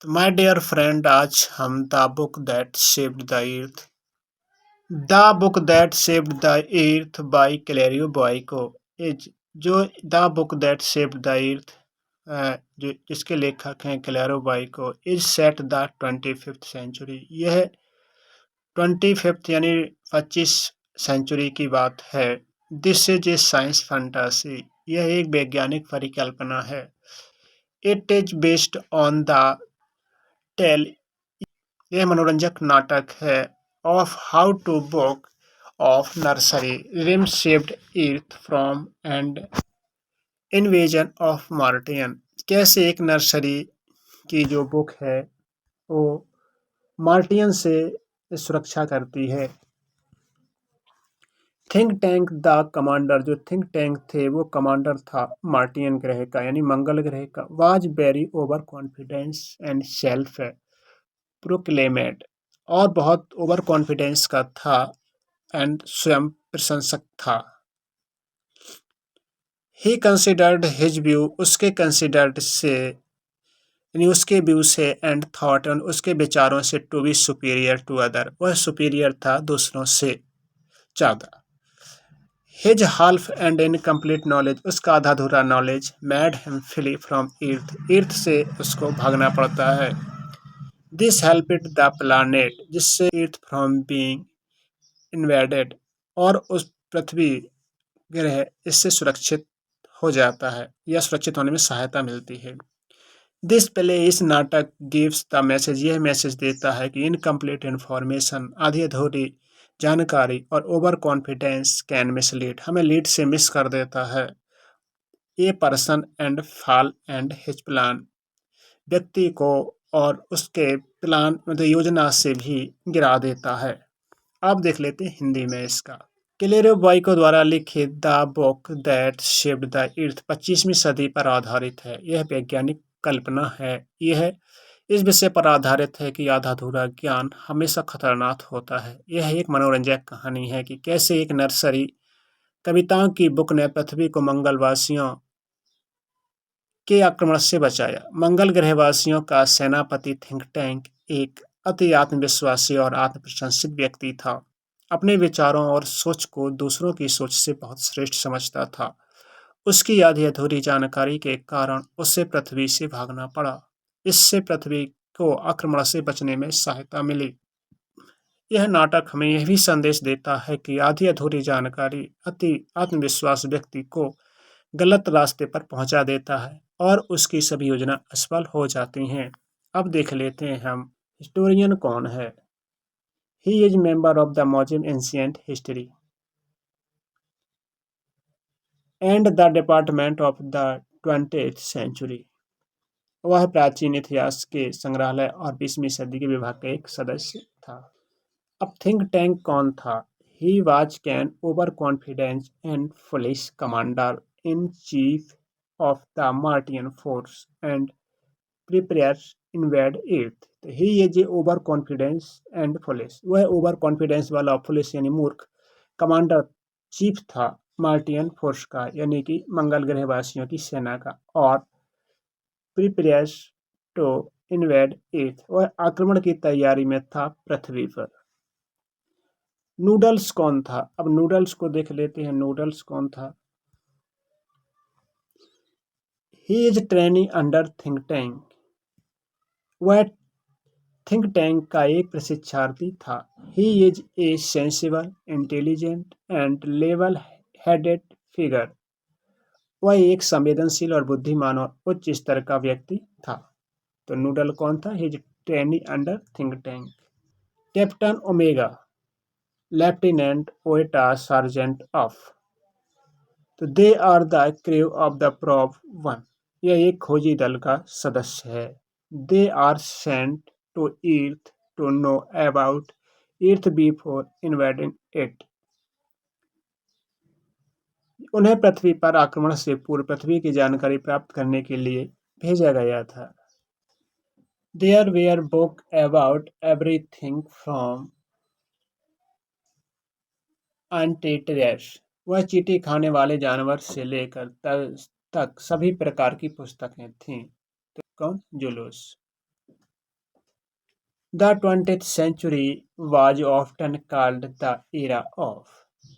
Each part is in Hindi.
माय डियर फ्रेंड, आज हम the book that shaped the earth by क्लेरियो बॉयको इज जो the book that shaped the earth जो जिसके लेखक हैं क्लेरो बॉयको is set the 25th century. यह 25th यानी 25 सेंचुरी की बात है। This is a science fantasy. यह एक वैज्ञानिक परिकल्पना है। It is based on the tale. यह मनोरंजक नाटक है of how to book of nursery rhyme shaped earth from and invasion of Martian. कैसे एक नर्सरी की जो बुक है वो मार्टियन से सुरक्षा करती है। थिंक टैंक द कमांडर, जो थिंक टैंक थे वो कमांडर था मार्टियन ग्रह का यानी मंगल ग्रह का, was very over confidence and self proclaimed, और बहुत ओवर कॉन्फिडेंस का था एंड स्वयं प्रशंसक था। ही कंसिडर्ड हिज व्यू, उसके कंसिडर्ड से यानी उसके व्यू से एंड थॉट एंड उसके विचारों से to be superior to other, वह सुपीरियर था दूसरों से ज़्यादा। His half and incomplete knowledge, उसका आधा अधूरा knowledge made him flee from earth, earth से उसको भागना पड़ता है। दिस हेल्प्ड द प्लानेट, जिससे अर्थ फ्रॉम बीइंग इन्वेडेड, और उस पृथ्वी ग्रह इससे सुरक्षित हो जाता है या सुरक्षित होने में सहायता मिलती है। दिस प्ले, इस नाटक गिव्स द मैसेज, यह मैसेज देता है कि इनकम्प्लीट इन्फॉर्मेशन, आधी अधूरी जानकारी, और ओवर कॉन्फिडेंस कैन मिसलीड, हमें लीड से मिस कर देता है। A person and fall and his plan, व्यक्ति को और उसके प्लान मतलब योजना से भी गिरा देता है। अब देख लेते हैं हिंदी में इसका। क्लेरो बॉयको द्वारा लिखित the book that shaped the earth 25वीं सदी पर आधारित है। यह वैज्ञानिक कल्पना है। यह इस विषय पर आधारित है कि आधा अधूरा ज्ञान हमेशा खतरनाक होता है। यह एक मनोरंजक कहानी है कि कैसे एक नर्सरी कविताओं की बुक ने पृथ्वी को मंगलवासियों के आक्रमण से बचाया। मंगल ग्रहवासियों का सेनापति थिंक टैंक एक अति आत्मविश्वासी और आत्मप्रशंसित व्यक्ति था। अपने विचारों और सोच को दूसरों की सोच से बहुत श्रेष्ठ समझता था। उसकी आधी अधूरी जानकारी के कारण उसे पृथ्वी से भागना पड़ा। इससे पृथ्वी को आक्रमण से बचने में सहायता मिली। यह नाटक हमें यह भी संदेश देता है कि आधी अधूरी जानकारी अति आत्मविश्वास व्यक्ति को गलत रास्ते पर पहुंचा देता है और उसकी सभी योजना असफल हो जाती हैं। अब देख लेते हैं हम हिस्टोरियन कौन है। He is member of the museum ancient history and the department of the 20th century. वह प्राचीन इतिहास के संग्रहालय और 20वीं सदी के विभाग का एक सदस्य था। अब थिंक टैंक कौन था। He was can over confidence and foolish commander in chief of the Martian force and prepares invade earth. He is a over confidence and foolish, वह ओवर कॉन्फिडेंस वाला, फुलिश यानी मूर्ख, कमांडर चीफ था मार्टियन फोर्स का यानी कि मंगल ग्रहवासियों की सेना का, और प्रिपेयर्स टू इन्वेड अर्थ, वह आक्रमण की तैयारी में था पृथ्वी पर। नूडल्स कौन था। अब नूडल्स को देख लेते हैं। नूडल्स कौन था। He is training under think tank, वह थिंक टैंक का एक प्रशिक्षार्थी था। He is a sensible, intelligent and level headed figure, वह एक संवेदनशील और बुद्धिमान और उच्च स्तर का व्यक्ति था। तो नूडल कौन था। He is training under think tank. Captain Omega, lieutenant Iota, sergeant of, तो they are the crew of the probe 1, यह एक खोजी दल का सदस्य है। They are sent to earth to know about earth before invading it, उन्हें पृथ्वी पर आक्रमण से पूर्व पृथ्वी की जानकारी प्राप्त करने के लिए भेजा गया था। There were book about everything from anteaters, वह चींटी खाने वाले जानवर से लेकर तक सभी प्रकार की पुस्तकें थीं। तो कौन। जुलूस। The 20th century was often called the era of।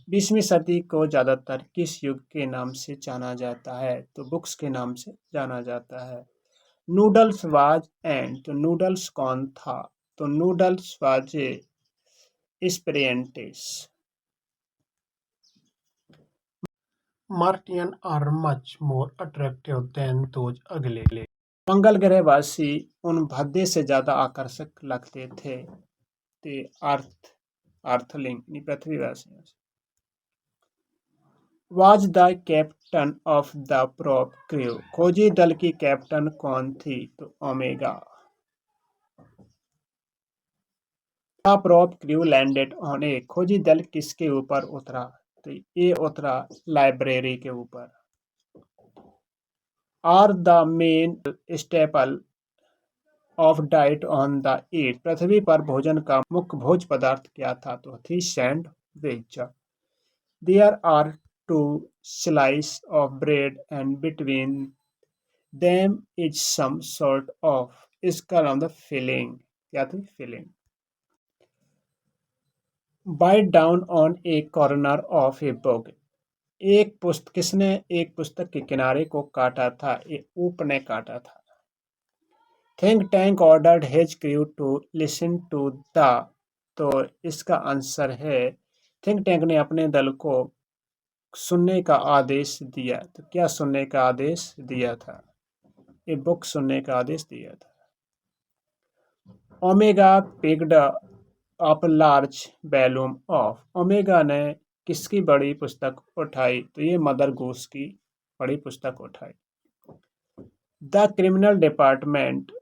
20वीं सदी को ज़्यादातर किस युग के नाम से जाना जाता है? तो बुक्स के नाम से जाना जाता है। नूडल्स वाज एंड, तो नूडल्स कौन था? तो नूडल्स वाज ए स्पेरियंटिस। Martian are much more attractive than those अगले। मंगल ग्रहवासी उन भद्दे से ज्यादा आकर्षक लगते थे ते अर्थलिंग यानी पृथ्वीवासियों से। Was the captain of the probe crew, खोजी दल की कैप्टन कौन थी? तो Omega. The probe crew landed on a, खोजी दल किसके ऊपर उतरा? तो ये उतरा लाइब्रेरी के ऊपर। Are the main staple of diet on the eat, पृथ्वी पर भोजन का मुख्य भोज्य पदार्थ क्या था? तो थी sandwich. There are two slice of bread and between them is some sort of, इसका नाम था फिलिंग। क्या थी? Filling. Bite down on a corner of a book, किसने एक पुस्तक के किनारे को काटा था? ये ऊप ने काटा था। Think tank ordered his crew to listen to the, तो इसका आंसर है थिंक टैंक ने अपने दल को सुनने का आदेश दिया। तो क्या सुनने का आदेश दिया था? ये बुक सुनने का आदेश दिया था। Omega picked up large volume of, omega ने किसकी बड़ी पुस्तक उठाई? तो ये मदर गूस की बड़ी पुस्तक उठाई। The criminal department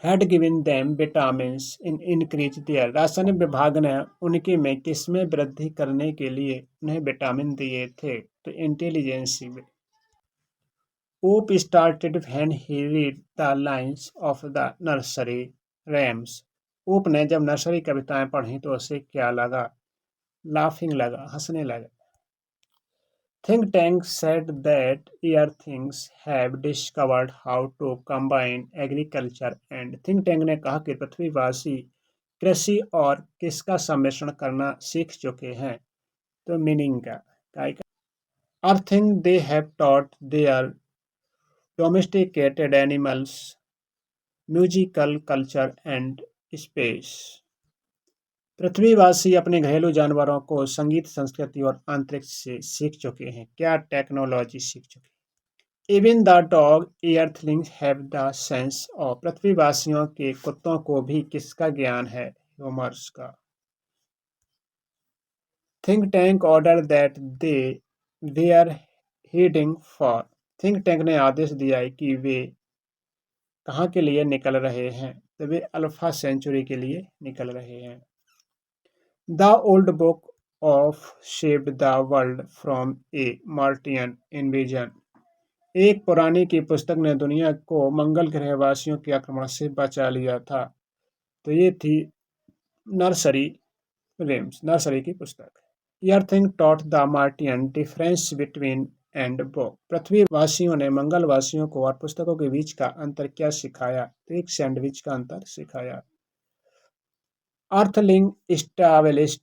had given them vitamins in increase their, रासायनिक विभाग ने उनके में किसमें वृद्धि करने के लिए उन्हें विटामिन दिए थे? तो इंटेलिजेंसी में। Oop started when he read the lines of the nursery rhymes, ऊप ने जब नर्सरी कविताएं पढ़ी तो उसे क्या लगा? लाफिंग लगा, हंसने लगा। Think Tank said that Earthlings have discovered how to combine agriculture and, Think Tank ने कहा कि पृथ्वीवासी कृषि और किसका सम्मिश्रण करना सीख चुके हैं? तो मीनिंग का Earthling they have taught their domesticated animals musical culture and space, पृथ्वीवासी अपने घरेलू जानवरों को संगीत, संस्कृति और अंतरिक्ष से सीख चुके हैं। क्या? टेक्नोलॉजी सीख चुके हैं। Even the dog earthlings have the sense of, पृथ्वीवासियों के कुत्तों को भी किसका ज्ञान है? ह्यूमर्स का। Think tank order that they were heading for, think tank ने आदेश दिया है कि वे कहाँ के लिए निकल रहे हैं? तो वे अल्फा सेंचुरी के लिए निकल रहे हैं। The old book of saved the world from a Martian invasion, एक पुरानी की पुस्तक ने दुनिया को मंगल ग्रहवासियों के आक्रमण से बचा लिया था। तो ये थी नर्सरी रेम्स, नर्सरी की पुस्तक। Earthling taught the Martian difference between and book, पृथ्वीवासियों ने मंगलवासियों को और पुस्तकों के बीच का अंतर क्या सिखाया? तो एक सैंडविच का अंतर सिखाया। Earthling established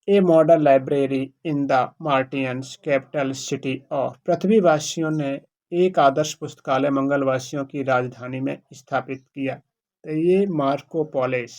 a modern library in the Martians capital city of, पृथ्वीवासियों ने एक आदर्श पुस्तकालय मंगलवासियों की राजधानी में स्थापित किया। तो ये मार्सोपोलिस